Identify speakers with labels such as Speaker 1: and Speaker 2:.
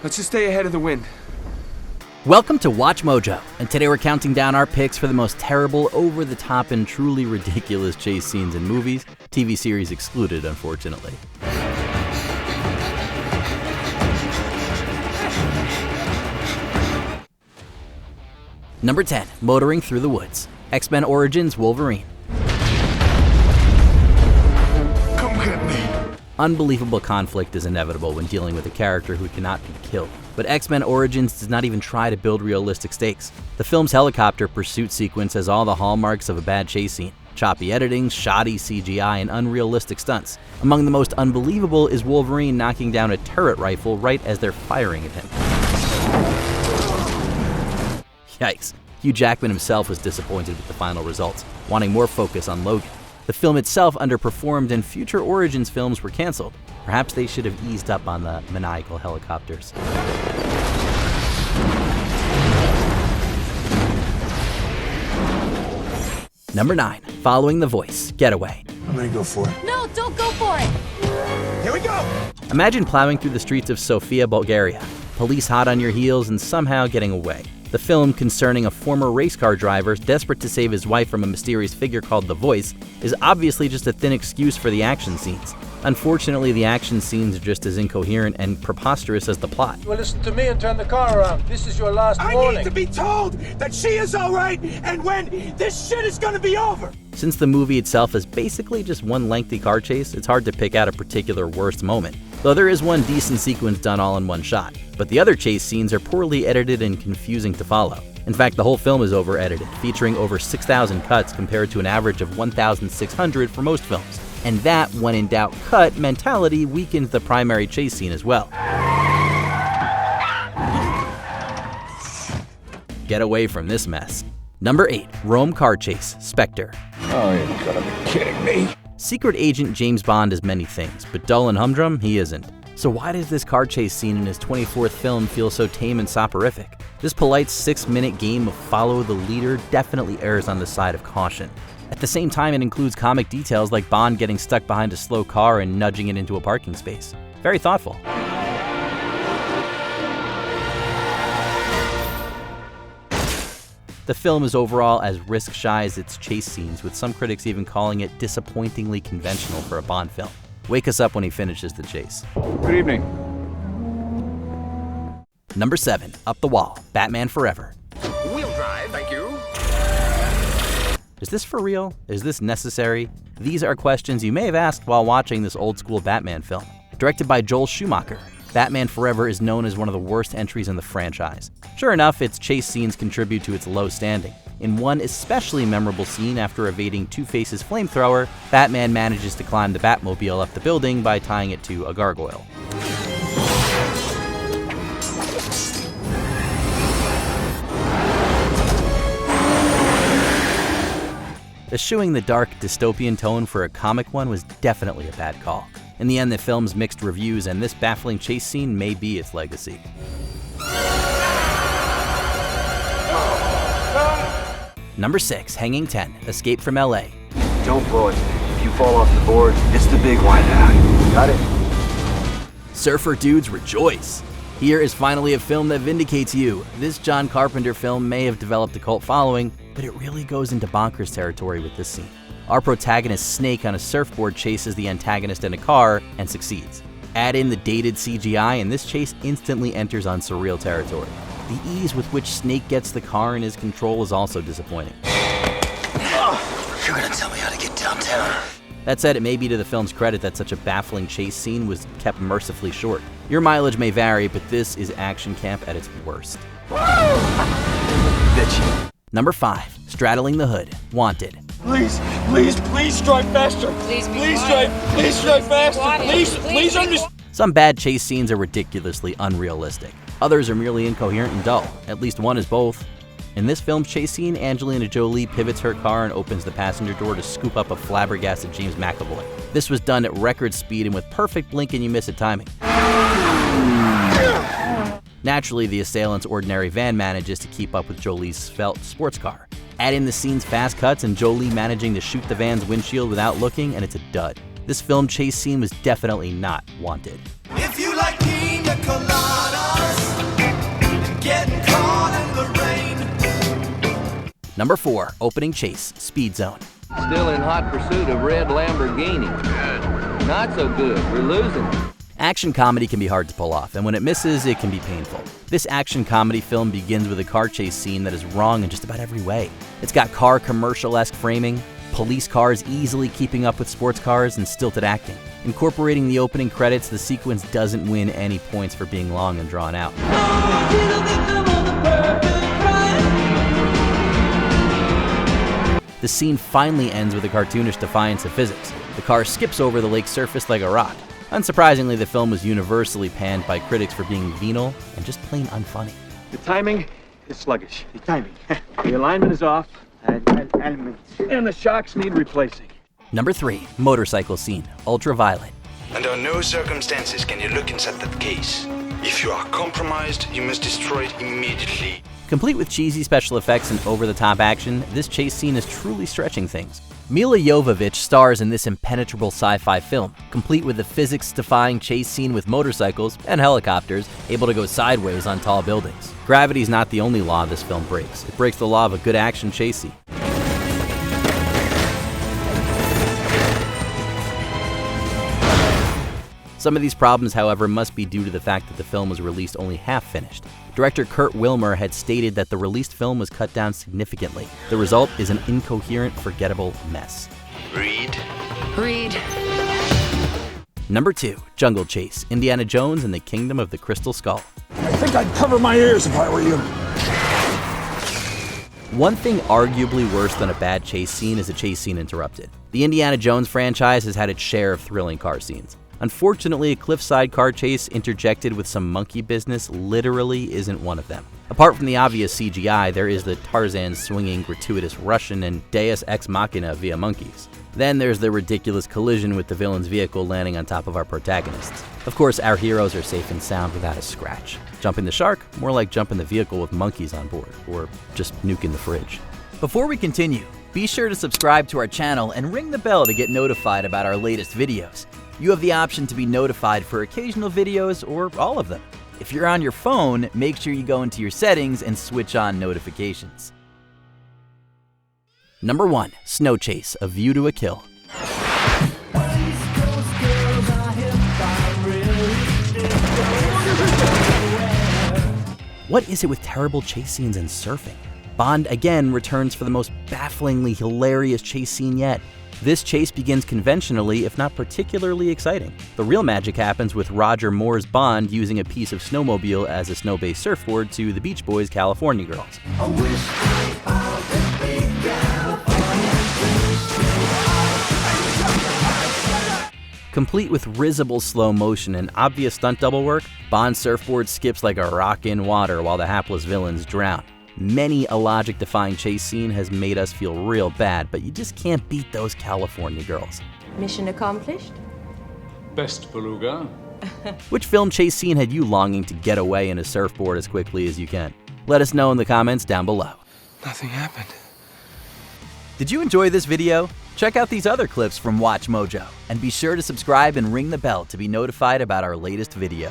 Speaker 1: Let's just stay ahead of the wind.
Speaker 2: Welcome to Watch Mojo, and today we're counting down our picks for the most terrible, over-the-top, and truly ridiculous chase scenes in movies, TV series excluded, unfortunately. Number 10, Motoring Through the Woods. X-Men Origins Wolverine.
Speaker 1: Come get me.
Speaker 2: Unbelievable conflict is inevitable when dealing with a character who cannot be killed. But X-Men Origins does not even try to build realistic stakes. The film's helicopter pursuit sequence has all the hallmarks of a bad chase scene. Choppy editing, shoddy CGI, and unrealistic stunts. Among the most unbelievable is Wolverine knocking down a turret rifle right as they're firing at him. Yikes. Hugh Jackman himself was disappointed with the final results, wanting more focus on Logan. The film itself underperformed and future Origins films were canceled. Perhaps they should have eased up on the maniacal helicopters. Number 9, Following the Voice, Getaway.
Speaker 1: I'm gonna go for it.
Speaker 3: No, don't go for it!
Speaker 1: Here we go!
Speaker 2: Imagine plowing through the streets of Sofia, Bulgaria, police hot on your heels and somehow getting away. The film, concerning a former race car driver desperate to save his wife from a mysterious figure called The Voice, is obviously just a thin excuse for the action scenes. Unfortunately, the action scenes are just as incoherent and preposterous as the plot.
Speaker 4: Well, listen to me and turn the car around. This is your last warning.
Speaker 5: I need to be told that she is all right and when this shit is gonna be over.
Speaker 2: Since the movie itself is basically just one lengthy car chase, it's hard to pick out a particular worst moment. Though there is one decent sequence done all in one shot. But the other chase scenes are poorly edited and confusing to follow. In fact, the whole film is over-edited, featuring over 6,000 cuts compared to an average of 1,600 for most films. And that when-in-doubt cut mentality weakens the primary chase scene as well. Get away from this mess. Number 8, Rome car chase, Spectre.
Speaker 1: Oh, you're gonna be kidding me.
Speaker 2: Secret Agent James Bond is many things, but dull and humdrum, he isn't. So why does this car chase scene in his 24th film feel so tame and soporific? This polite 6-minute game of follow the leader definitely errs on the side of caution. At the same time, it includes comic details like Bond getting stuck behind a slow car and nudging it into a parking space. Very thoughtful. The film is overall as risk-shy as its chase scenes, with some critics even calling it disappointingly conventional for a Bond film. Wake us up when he finishes the chase.
Speaker 1: Good evening.
Speaker 2: Number 7, Up the Wall, Batman Forever.
Speaker 5: Wheel drive, thank you.
Speaker 2: Is this for real? Is this necessary? These are questions you may have asked while watching this old-school Batman film. Directed by Joel Schumacher, Batman Forever is known as one of the worst entries in the franchise. Sure enough, its chase scenes contribute to its low standing. In one especially memorable scene, after evading Two-Face's flamethrower, Batman manages to climb the Batmobile up the building by tying it to a gargoyle. Eschewing the dark dystopian tone for a comic one was definitely a bad call. In the end, the film's mixed reviews, and this baffling chase scene may be its legacy. Number 6, Hanging 10, Escape from LA.
Speaker 6: Don't blow it. If you fall off the board, it's the big wipeout. Got it?
Speaker 2: Surfer dudes, rejoice! Here is finally a film that vindicates you. This John Carpenter film may have developed a cult following, but it really goes into bonkers territory with this scene. Our protagonist Snake on a surfboard chases the antagonist in a car and succeeds. Add in the dated CGI and this chase instantly enters on surreal territory. The ease with which Snake gets the car in his control is also disappointing.
Speaker 5: You're gonna tell me how to get downtown.
Speaker 2: That said, it may be to the film's credit that such a baffling chase scene was kept mercifully short. Your mileage may vary, but this is action camp at its worst.
Speaker 5: Bitch.
Speaker 2: Number 5, Straddling the Hood, Wanted.
Speaker 5: Please, please, please strike faster.
Speaker 3: Please be
Speaker 5: Please
Speaker 3: quiet.
Speaker 5: strike faster.
Speaker 3: Quiet.
Speaker 5: Please understand.
Speaker 2: Some bad chase scenes are ridiculously unrealistic. Others are merely incoherent and dull. At least one is both. In this film's chase scene, Angelina Jolie pivots her car and opens the passenger door to scoop up a flabbergasted James McAvoy. This was done at record speed and with perfect blink and you miss it timing. Naturally, the assailant's ordinary van manages to keep up with Jolie's svelte sports car. Add in the scene's fast cuts and Jolie managing to shoot the van's windshield without looking, and it's a dud. This film chase scene was definitely not Wanted.
Speaker 5: If you like pina coladas.
Speaker 2: Number 4, opening chase, Speed Zone.
Speaker 7: Still in hot pursuit of red Lamborghini. Good. Not so good. We're losing.
Speaker 2: Action comedy can be hard to pull off, and when it misses, it can be painful. This action comedy film begins with a car chase scene that is wrong in just about every way. It's got car commercial-esque framing, police cars easily keeping up with sports cars, and stilted acting. Incorporating the opening credits, the sequence doesn't win any points for being long and drawn out. The scene finally ends with a cartoonish defiance of physics. The car skips over the lake's surface like a rock. Unsurprisingly, the film was universally panned by critics for being venal and just plain unfunny.
Speaker 6: The timing is sluggish. The timing. The alignment is off. And the shocks need replacing.
Speaker 2: Number 3, motorcycle scene, Ultraviolet.
Speaker 8: Under no circumstances can you look inside that case. If you are compromised, you must destroy it immediately.
Speaker 2: Complete with cheesy special effects and over-the-top action, this chase scene is truly stretching things. Mila Jovovich stars in this impenetrable sci-fi film, complete with a physics-defying chase scene with motorcycles and helicopters able to go sideways on tall buildings. Gravity's not the only law this film breaks. It breaks the law of a good action chase scene. Some of these problems, however, must be due to the fact that the film was released only half finished. Director Kurt Wilmer had stated that the released film was cut down significantly. The result is an incoherent, forgettable mess.
Speaker 8: Read.
Speaker 2: Number 2, Jungle Chase, Indiana Jones and the Kingdom of the Crystal Skull.
Speaker 1: I think I'd cover my ears if I were you.
Speaker 2: One thing arguably worse than a bad chase scene is a chase scene interrupted. The Indiana Jones franchise has had its share of thrilling car scenes. Unfortunately, a cliffside car chase interjected with some monkey business literally isn't one of them. Apart from the obvious CGI, there is the Tarzan swinging gratuitous Russian and Deus Ex Machina via monkeys. Then there's the ridiculous collision with the villain's vehicle landing on top of our protagonists. Of course, our heroes are safe and sound without a scratch. Jumping the shark? More like jumping the vehicle with monkeys on board, or just nuking the fridge. Before we continue, be sure to subscribe to our channel and ring the bell to get notified about our latest videos. You have the option to be notified for occasional videos or all of them. If you're on your phone, make sure you go into your settings and switch on notifications. Number 1, Snow Chase, A View to a Kill. What is it with terrible chase scenes and surfing? Bond again returns for the most bafflingly hilarious chase scene yet. This chase begins conventionally, if not particularly exciting. The real magic happens with Roger Moore's Bond using a piece of snowmobile as a snow-based surfboard to the Beach Boys' California Girls. Complete with risible slow motion and obvious stunt double work, Bond's surfboard skips like a rock in water while the hapless villains drown. Many a logic-defying chase scene has made us feel real bad, but you just can't beat those California girls.
Speaker 3: Mission accomplished?
Speaker 4: Best beluga.
Speaker 2: Which film chase scene had you longing to get away in a surfboard as quickly as you can? Let us know in the comments down below.
Speaker 1: Nothing happened.
Speaker 2: Did you enjoy this video? Check out these other clips from WatchMojo, and be sure to subscribe and ring the bell to be notified about our latest videos.